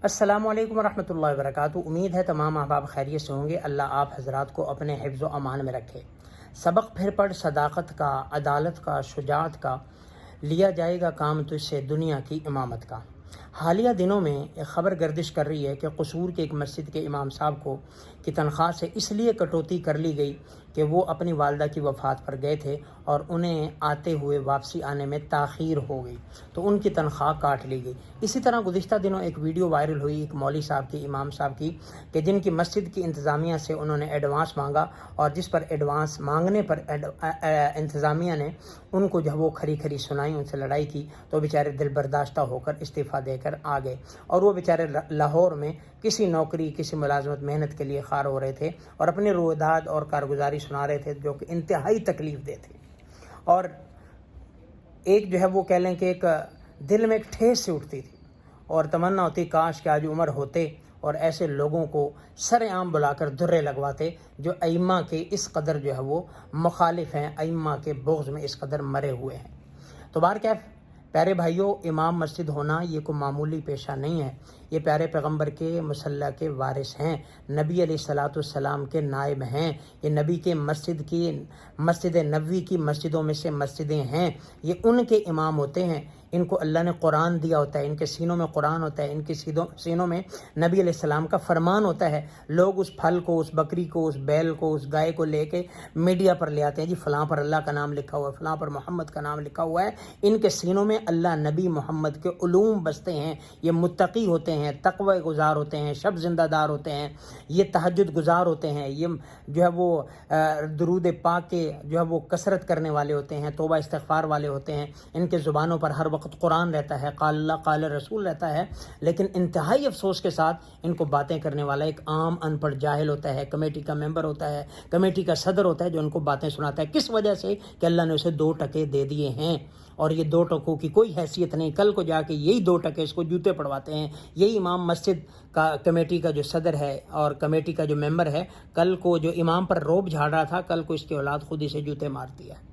السلام علیکم ورحمۃ اللہ وبرکاتہ۔ امید ہے تمام احباب خیریت سے ہوں گے۔ اللہ آپ حضرات کو اپنے حفظ و امان میں رکھے۔ سبق پھر پڑھ صداقت کا، عدالت کا، شجاعت کا، لیا جائے گا کام تجھ سے دنیا کی امامت کا۔ حالیہ دنوں میں ایک خبر گردش کر رہی ہے کہ قصور کے ایک مسجد کے امام صاحب کی تنخواہ سے اس لیے کٹوتی کر لی گئی کہ وہ اپنی والدہ کی وفات پر گئے تھے اور انہیں آتے ہوئے واپسی آنے میں تاخیر ہو گئی تو ان کی تنخواہ کاٹ لی گئی۔ اسی طرح گزشتہ دنوں ایک ویڈیو وائرل ہوئی ایک مولوی صاحب کی، امام صاحب کی، کہ جن کی مسجد کی انتظامیہ سے انہوں نے ایڈوانس مانگا اور جس پر ایڈوانس مانگنے پر انتظامیہ نے ان کو جب وہ کھری کھری سنائی، ان سے لڑائی کی تو بیچارے دل برداشتہ ہو کر استعفیٰ دے کر آ گئے اور وہ بیچارے لاہور میں کسی نوکری، کسی ملازمت، محنت کے لیے خار ہو رہے تھے اور اپنے رویداد اور کارگزاری سنا رہے تھے جو کہ انتہائی تکلیف دہ تھے۔ اور ایک جو ہے وہ کہہ لیں کہ ایک دل میں ایک ٹھیس سے اٹھتی تھی اور تمنا ہوتی کاش کہ آج عمر ہوتے اور ایسے لوگوں کو سر عام بلا کر درے لگواتے جو ائمہ کے اس قدر جو ہے وہ مخالف ہیں، ائمہ کے بغض میں اس قدر مرے ہوئے ہیں۔ تو بہرکیف پیارے بھائیوں، امام مسجد ہونا یہ کوئی معمولی پیشہ نہیں ہے، یہ پیارے پیغمبر کے مصلی کے وارث ہیں، نبی علیہ الصلاۃ والسلام کے نائب ہیں، یہ نبی کے مسجد نبوی کی مسجدوں میں سے مسجدیں ہیں، یہ ان کے امام ہوتے ہیں۔ ان کو اللہ نے قرآن دیا ہوتا ہے، ان کے سینوں میں قرآن ہوتا ہے، ان کے سینوں میں نبی علیہ السلام کا فرمان ہوتا ہے۔ لوگ اس پھل کو، اس بکری کو، اس بیل کو، اس گائے کو لے کے میڈیا پر لے آتے ہیں، جی فلاں پر اللہ کا نام لکھا ہوا ہے، فلاں پر محمد کا نام لکھا ہوا ہے۔ ان کے سینوں میں اللہ، نبی محمد کے علوم بستے ہیں، یہ متقی ہوتے ہیں، تقوی گزار ہوتے ہیں، شب زندہ دار ہوتے ہیں، یہ تہجد گزار ہوتے ہیں، یہ جو ہے وہ درود پاک کے جو ہے وہ کثرت کرنے والے ہوتے ہیں، توبہ استغفار والے ہوتے ہیں۔ ان کے زبانوں پر ہر وقت قرآن رہتا ہے، قال اللہ قال رسول رہتا ہے، لیکن انتہائی افسوس کے ساتھ ان کو باتیں کرنے والا ایک عام ان پڑھ جاہل ہوتا ہے، کمیٹی کا ممبر ہوتا ہے، کمیٹی کا صدر ہوتا ہے جو ان کو باتیں سناتا ہے۔ کس وجہ سے؟ کہ اللہ نے اسے 2 ٹکے دے دیے ہیں اور یہ 2 ٹکوں کی کوئی حیثیت نہیں۔ کل کو جا کے یہی 2 ٹکے اس کو جوتے پڑواتے ہیں۔ یہی امام مسجد کا کمیٹی کا جو صدر ہے اور کمیٹی کا جو ممبر ہے، کل کو جو امام پر روب جھاڑ رہا تھا، کل کو اس کی اولاد خود اسے جوتے مارتی ہے۔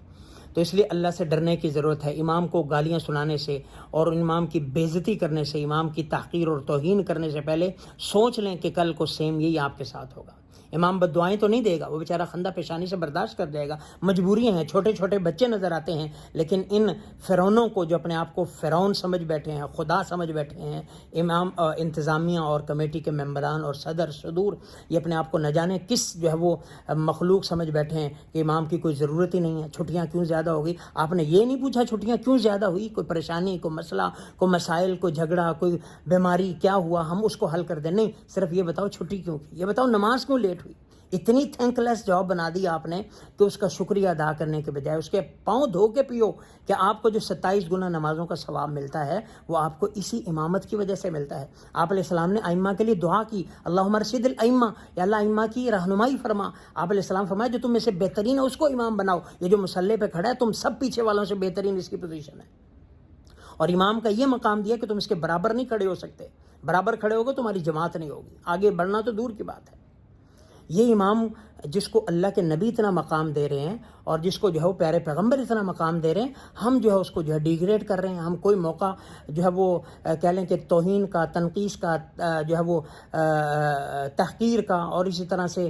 تو اس لیے اللہ سے ڈرنے کی ضرورت ہے۔ امام کو گالیاں سنانے سے اور امام کی بے عزتی کرنے سے، امام کی تحقیر اور توہین کرنے سے پہلے سوچ لیں کہ کل کو سیم یہی آپ کے ساتھ ہوگا۔ امام بددعائیں تو نہیں دے گا، وہ بیچارہ خندہ پیشانی سے برداشت کر جائے گا، مجبوریاں ہیں، چھوٹے چھوٹے بچے نظر آتے ہیں، لیکن ان فرعونوں کو جو اپنے آپ کو فرعون سمجھ بیٹھے ہیں، خدا سمجھ بیٹھے ہیں، امام انتظامیہ اور کمیٹی کے ممبران اور صدور، یہ اپنے آپ کو نہ جانے کس جو ہے وہ مخلوق سمجھ بیٹھے ہیں کہ امام کی کوئی ضرورت ہی نہیں ہے۔ چھٹیاں کیوں زیادہ ہوگی؟ آپ نے یہ نہیں پوچھا چھٹیاں کیوں زیادہ ہوئی؟ کوئی پریشانی، کوئی مسئلہ، کوئی مسائل، کوئی جھگڑا، کوئی بیماری کیا ہوا، ہم اس کو حل کر دیں؟ نہیں، صرف یہ بتاؤ چھٹی کیوں کی، یہ بتاؤ نماز کیوں لیٹ ہوئی۔ اتنی تھینک لیس جاب بنا دی آپ نے کہ اس کا شکریہ ادا کرنے کے بجائے اس کے پاؤں دھو کے پیو کہ آپ کو جو 27 گنا نمازوں کا ثواب ملتا ہے وہ آپ کو اسی امامت کی وجہ سے ملتا ہے۔ آپ علیہ السلام نے ائمہ کے لیے دعا کی، اللہم ارشد الائمہ، یا اللہ ائمہ کی رہنمائی فرما۔ آپ علیہ السلام فرمایا جو تم میں سے بہترین ہے اس کو امام بناؤ۔ یہ جو مصلی پہ کھڑا ہے تم سب پیچھے والوں سے بہترین اس کی پوزیشن ہے، اور امام کا یہ مقام دیا کہ تم اس کے برابر نہیں کھڑے ہو سکتے، برابر کھڑے ہوگے تمہاری جماعت نہیں ہوگی، آگے بڑھنا تو دور کی بات ہے۔ یہ امام جس کو اللہ کے نبی اتنا مقام دے رہے ہیں اور جس کو جو ہے وہ پیارے پیغمبر اتنا مقام دے رہے ہیں، ہم جو ہے اس کو جو ہے ڈیگریڈ کر رہے ہیں۔ ہم کوئی موقع جو ہے وہ کہہ لیں کہ توہین کا، تنقیص کا، جو ہے وہ تحقیر کا اور اسی طرح سے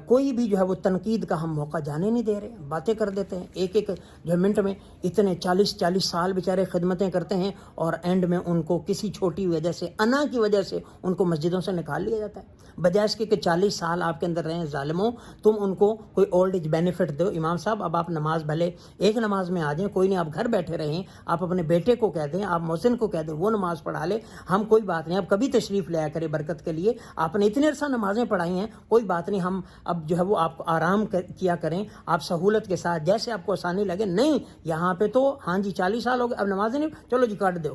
کوئی بھی جو ہے وہ تنقید کا ہم موقع جانے نہیں دے رہے ہیں، باتیں کر دیتے ہیں ایک جو ہے منٹ میں۔ اتنے 40 سال بیچارے خدمتیں کرتے ہیں اور اینڈ میں ان کو کسی چھوٹی وجہ سے، انا کی وجہ سے ان کو مسجدوں سے نکال لیا جاتا ہے، بجائے اس کے کہ 40 سال آپ کے اندر رہے ہیں ظالموں، تم ان کو کوئی اولڈ ایج بینیفٹ دو۔ امام صاحب اب آپ نماز بھلے ایک نماز میں آ جائیں، کوئی نہیں، آپ گھر بیٹھے رہیں، آپ اپنے بیٹے کو کہہ دیں، آپ محسن کو کہہ دیں وہ نماز پڑھا لے، ہم کوئی بات نہیں، اب کبھی تشریف لے آیا کرے برکت کے لیے، آپ نے اتنے عرصہ نمازیں پڑھائی ہیں، کوئی بات نہیں، ہم اب جو ہے وہ آپ کو آرام کیا کریں، آپ سہولت کے ساتھ جیسے آپ کو آسانی لگے۔ نہیں، یہاں پہ تو ہاں جی 40 سال ہو گئے اب نمازیں نہیں، چلو جی کاٹ دو۔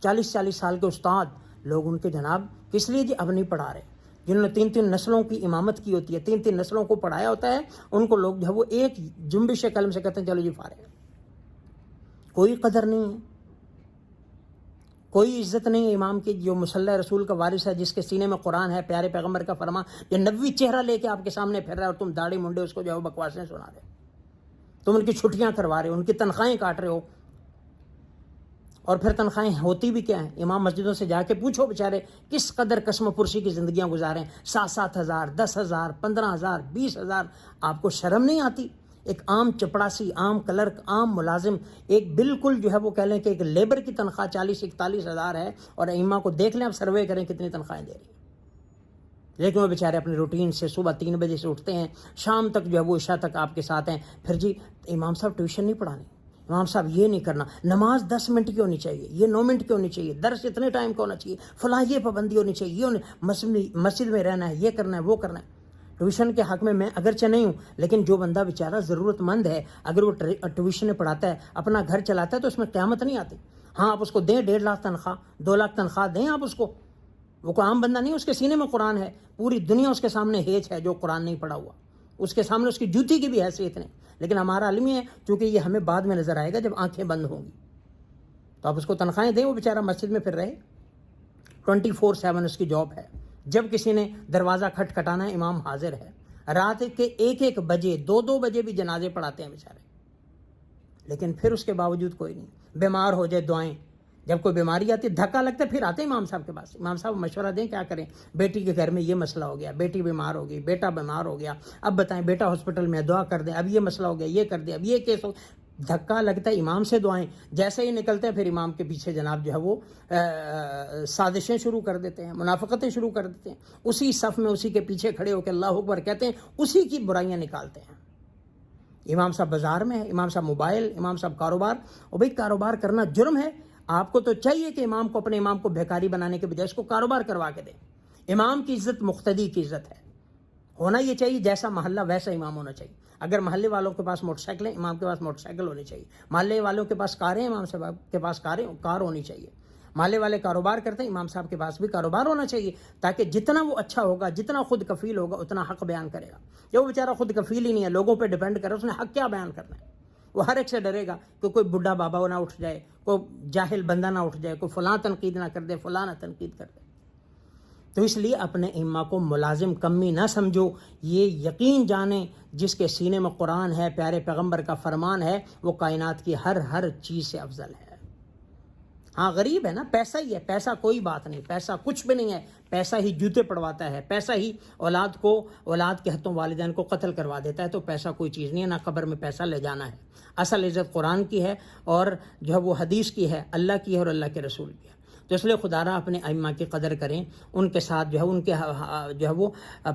40 سال کے استاد لوگ ان کے جناب کس لیے جی اب نہیں پڑھا رہے، جنہوں نے 3 نسلوں کی امامت کی ہوتی ہے، 3 نسلوں کو پڑھایا ہوتا ہے، ان کو لوگ جو ہے وہ ایک جنبش قلم سے کہتے ہیں چلو جی فارغ۔ کوئی قدر نہیں ہے، کوئی عزت نہیں ہے امام کی، جو مصلی رسول کا وارث ہے، جس کے سینے میں قرآن ہے، پیارے پیغمبر کا فرمان، جو نبوی چہرہ لے کے آپ کے سامنے پھر رہا ہے اور تم داڑھی منڈے اس کو جو ہے وہ بکواسیں سنا رہے، تم ان کی چھٹیاں کروا رہے ہو، ان کی تنخواہیں کاٹ رہے ہو۔ اور پھر تنخواہیں ہوتی بھی کیا ہیں؟ امام مسجدوں سے جا کے پوچھو بیچارے کس قدر قسم پرسی کی زندگیاں گزاریں، 7,000 10,000 15,000 20,000. آپ کو شرم نہیں آتی؟ ایک عام چپڑاسی، عام کلرک، عام ملازم، ایک بالکل جو ہے وہ کہہ لیں کہ ایک لیبر کی تنخواہ 40-41,000 ہے، اور ائمہ کو دیکھ لیں، آپ سروے کریں کتنی تنخواہیں دے رہی ہیں. لیکن وہ بیچارے اپنی روٹین سے صبح 3 بجے سے اٹھتے ہیں، شام تک جو ہے وہ عشاء تک آپ کے ساتھ ہیں. پھر جی امام صاحب ٹیوشن نہیں پڑھانی، امام صاحب یہ نہیں کرنا، نماز 10 منٹ کی ہونی چاہیے، یہ 9 منٹ کی ہونی چاہیے، درس اتنے ٹائم کا ہونا چاہیے، فلاں یہ پابندی ہونی چاہیے، یہ مسجد میں رہنا ہے، یہ کرنا ہے، وہ کرنا ہے. ٹیوشن کے حق میں اگرچہ نہیں ہوں، لیکن جو بندہ بیچارہ ضرورت مند ہے، اگر وہ ٹیوشن پڑھاتا ہے، اپنا گھر چلاتا ہے، تو اس میں قیامت نہیں آتی. ہاں آپ اس کو دیں 1.5 لاکھ تنخواہ، 2 لاکھ تنخواہ دیں آپ اس کو، وہ کوئی عام بندہ نہیں، اس کے سینے میں قرآن ہے، پوری دنیا اس کے سامنے ہیچ ہے جو قرآن نہیں پڑھا ہوا، اس کے سامنے اس کی جوتی کی بھی حیثیت نہیں. لیکن ہمارا عالم یہ ہے، چونکہ یہ ہمیں بعد میں نظر آئے گا جب آنکھیں بند ہوں گی، تو آپ اس کو تنخواہیں دیں، وہ بیچارہ مسجد میں پھر رہے، 24/7 اس کی جاب ہے. جب کسی نے دروازہ کھٹکھٹانا ہے، امام حاضر ہے. رات کے 1 بجے 2 بجے بھی جنازے پڑھاتے ہیں بیچارے، لیکن پھر اس کے باوجود کوئی نہیں. بیمار ہو جائے دعائیں، جب کوئی بیماری آتی ہے، دھکا لگتا ہے، پھر آتے ہیں امام صاحب کے پاس. امام صاحب مشورہ دیں کیا کریں، بیٹی کے گھر میں یہ مسئلہ ہو گیا، بیٹی بیمار ہو گئی، بیٹا بیمار ہو گیا، اب بتائیں، بیٹا ہاسپٹل میں، دعا کر دیں، اب یہ مسئلہ ہو گیا، یہ کر دیں، اب یہ کیس ہو. دھکا لگتا ہے امام سے دعائیں، جیسے ہی نکلتے ہیں پھر امام کے پیچھے جناب جو ہے وہ سازشیں شروع کر دیتے ہیں، منافقتیں شروع کر دیتے ہیں. اسی صف میں اسی کے پیچھے کھڑے ہو کے اللہ اکبر کہتے ہیں، اسی کی برائیاں نکالتے ہیں. امام صاحب بازار میں ہے، امام صاحب موبائل، امام صاحب کاروبار. اور بھائی کاروبار کرنا جرم ہے، آپ کو تو چاہیے کہ امام کو، اپنے امام کو بھیکاری بنانے کے بجائے اس کو کاروبار کروا کے دیں. امام کی عزت مقتدی کی عزت ہے، ہونا یہ چاہیے جیسا محلہ ویسا امام ہونا چاہیے. اگر محلے والوں کے پاس موٹر سائیکل ہے، امام کے پاس موٹر سائیکل ہونی چاہیے. محلے والوں کے پاس کاریں، امام صاحب کے پاس کار ہونی چاہیے. محلے والے کاروبار کرتے ہیں، امام صاحب کے پاس بھی کاروبار ہونا چاہیے، تاکہ جتنا وہ اچھا ہوگا، جتنا خود کفیل ہوگا، اتنا حق بیان کرے گا. جو وہ بیچارہ خود کفیل ہی نہیں ہے، لوگوں پہ ڈیپینڈ کر رہا ہے، اس نے حق کیا بیان کرنا ہے؟ وہ ہر ایک سے ڈرے گا کہ کوئی بڈھا بابا نہ اٹھ جائے، کوئی جاہل بندہ نہ اٹھ جائے، کوئی فلاں تنقید نہ کر دے، فلاں نہ تنقید کر دے. تو اس لیے اپنے ائمہ کو ملازم کمی نہ سمجھو، یہ یقین جانیں جس کے سینے میں قرآن ہے، پیارے پیغمبر کا فرمان ہے، وہ کائنات کی ہر چیز سے افضل ہے. ہاں غریب ہے نا، پیسہ ہی ہے، پیسہ کوئی بات نہیں، پیسہ کچھ بھی نہیں ہے. پیسہ ہی جوتے پڑواتا ہے، پیسہ ہی اولاد کے ہاتھوں والدین کو قتل کروا دیتا ہے. تو پیسہ کوئی چیز نہیں ہے، نہ قبر میں پیسہ لے جانا ہے. اصل عزت قرآن کی ہے، اور جو ہے وہ حدیث کی ہے، اللہ کی ہے اور اللہ کے رسول کی ہے. تو اس لیے خدا را اپنے ائمہ کی قدر کریں، ان کے ساتھ جو ہے ان کے جو ہے وہ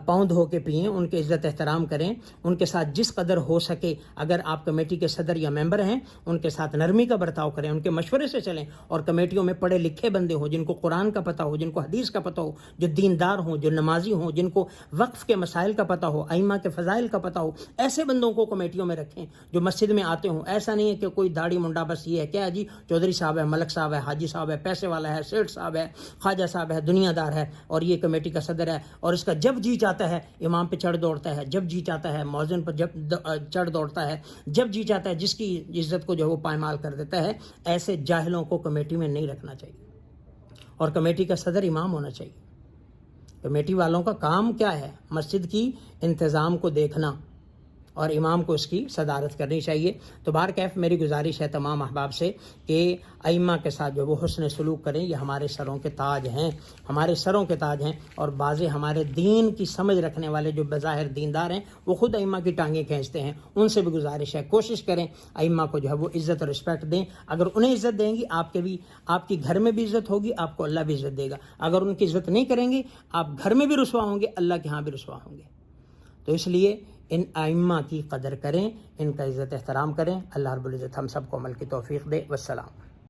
پاؤں دھو کے پئیں، ان کے عزت احترام کریں، ان کے ساتھ جس قدر ہو سکے. اگر آپ کمیٹی کے صدر یا ممبر ہیں، ان کے ساتھ نرمی کا برتاؤ کریں، ان کے مشورے سے چلیں. اور کمیٹیوں میں پڑھے لکھے بندے ہوں، جن کو قرآن کا پتہ ہو، جن کو حدیث کا پتہ ہو، جو دیندار ہوں، جو نمازی ہوں، جن کو وقف کے مسائل کا پتہ ہو، ائمہ کے فضائل کا پتہ ہو، ایسے بندوں کو کمیٹیوں میں رکھیں جو مسجد میں آتے ہوں. ایسا نہیں ہے کہ کوئی داڑھی منڈا بس یہ ہے کیا جی چودھری صاحب ہے، ملک صاحب ہے، حاجی صاحب ہے، پیسے والا ہے، سیٹھ صاحب ہے، خواجہ صاحب ہے، دنیا دار ہے، اور یہ کمیٹی کا صدر ہے، اور اس کا جب جی چاہتا ہے امام پہ چڑھ دوڑتا ہے، جب جی چاہتا ہے مؤذن پر جب چڑھ دوڑتا ہے، جب جی چاہتا ہے جس کی عزت کو جو وہ پائمال کر دیتا ہے. ایسے جاہلوں کو کمیٹی میں نہیں رکھنا چاہیے، اور کمیٹی کا صدر امام ہونا چاہیے. کمیٹی والوں کا کام کیا ہے؟ مسجد کی انتظام کو دیکھنا، اور امام کو اس کی صدارت کرنی چاہیے. تو بہرکیف میری گزارش ہے تمام احباب سے کہ ائمہ کے ساتھ جو وہ حسن سلوک کریں. یہ ہمارے سروں کے تاج ہیں، ہمارے سروں کے تاج ہیں. اور بعض ہمارے دین کی سمجھ رکھنے والے جو بظاہر دیندار ہیں، وہ خود ائمہ کی ٹانگیں کھینچتے ہیں. ان سے بھی گزارش ہے کوشش کریں ائمہ کو جو ہے وہ عزت اور رسپیکٹ دیں. اگر انہیں عزت دیں گی، آپ کی گھر میں بھی عزت ہوگی، آپ کو اللہ بھی عزت دے گا. اگر ان کی عزت نہیں کریں گی، آپ گھر میں بھی رسوا ہوں گے، اللہ کے ہاں بھی رسوا ہوں گے. تو اس لیے ان ائمہ کی قدر کریں، ان کا عزت احترام کریں. اللہ رب العزت ہم سب کو عمل کی توفیق دے. والسلام.